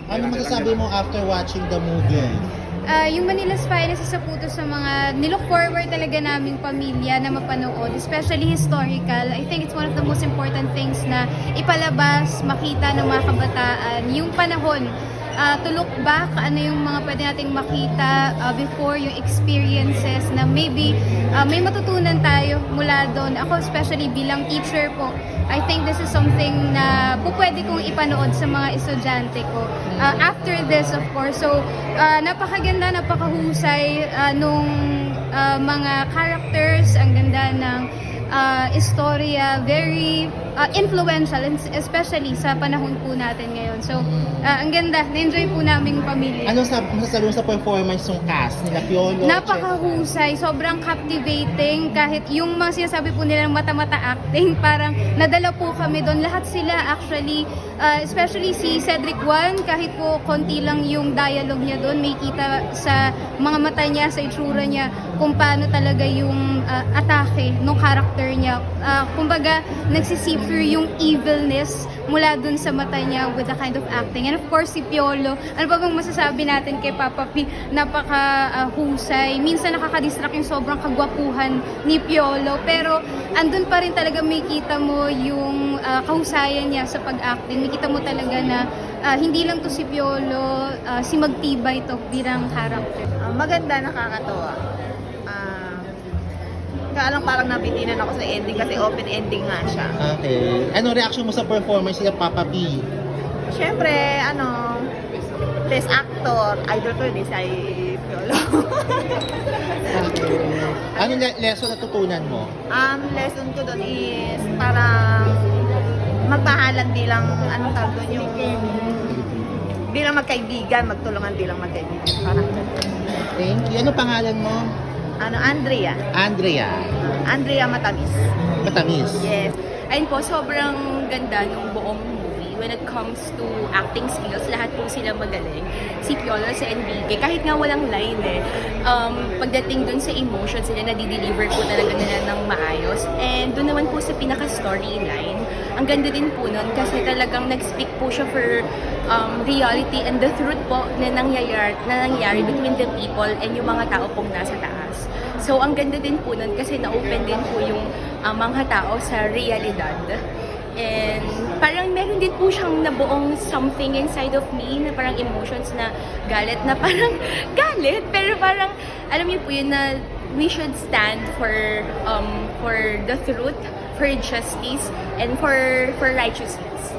Ano masasabi mo after watching the movie? Yung Manila's Finest, isa po to sa mga nilook forward talaga naming pamilya na mapanood, especially historical. I think it's one of the most important things na ipalabas, makita ng mga kabataan. Yung panahon, to look back, ano yung mga pwede nating makita before, yung experiences na maybe may matutunan tayo mula doon. Ako especially bilang teacher po, I think this is something na pwede kong ipanood sa mga estudyante ko. After this, of course. So, napakaganda, napakahusay nung mga characters, ang ganda ng istorya, very influential, especially sa panahon po natin ngayon. So, ang ganda, na-enjoy po naming pamilya. Ano masasabi mo sa performance ng cast nila Piolo? Napakahusay, sobrang captivating. Kahit yung mga sinasabi po nila ng mata-mata acting, parang nadala po kami doon. Lahat sila actually, especially si Cedric Juan, kahit po konti lang yung dialogue niya doon, may kita sa mga mata niya, sa itsura niya, kung paano talaga yung atake ng character niya. Kumbaga, nagsisip through yung evilness mula dun sa mata niya with the kind of acting. And of course, si Piolo, ano pa bang masasabi natin kay Papa P? Napaka-husay. Minsan nakaka-distract yung sobrang kagwapuhan ni Piolo. Pero andun pa rin talaga may kita mo yung kahusayan niya sa pag-acting. May kita mo talaga na hindi lang to si Piolo, si Magtibay to bilang character. Maganda, nakakatawa. Kaya lang parang nabitinan ako sa ending kasi open ending nga siya. Okay. Ano reaction mo sa performance nila Papa P? Siyempre, best actor, idol ko yun si Piolo. Okay. Ano lesson na tutunan mo? Lesson ko doon is parang magpahalan di lang, anong tawag doon yung di lang magkaibigan, magtulungan di lang magkaibigan. Parang Thank you. Ano pangalan mo? Andrea. Andrea. Matamis. Matamis. Yes. Ayun po, sobrang ganda ng buong movie. When it comes to acting skills, lahat po sila magaling. Si Piolo, si Enrique, kahit nga walang line pagdating dun sa emotions sila, nadi-deliver po talaga nila ng maayos. And dun naman po sa pinaka-storyline, ang ganda din po nun kasi talagang nag-speak po siya for reality and the truth po na nangyayari between the people and yung mga tao pong nasa taas. So, ang ganda din po nun kasi na-open din po yung mga tao sa realidad. And parang meron din po siyang nabuong something inside of me na parang emotions na galit pero parang alam niyo po yun na we should stand for the truth, for justice, and for righteousness.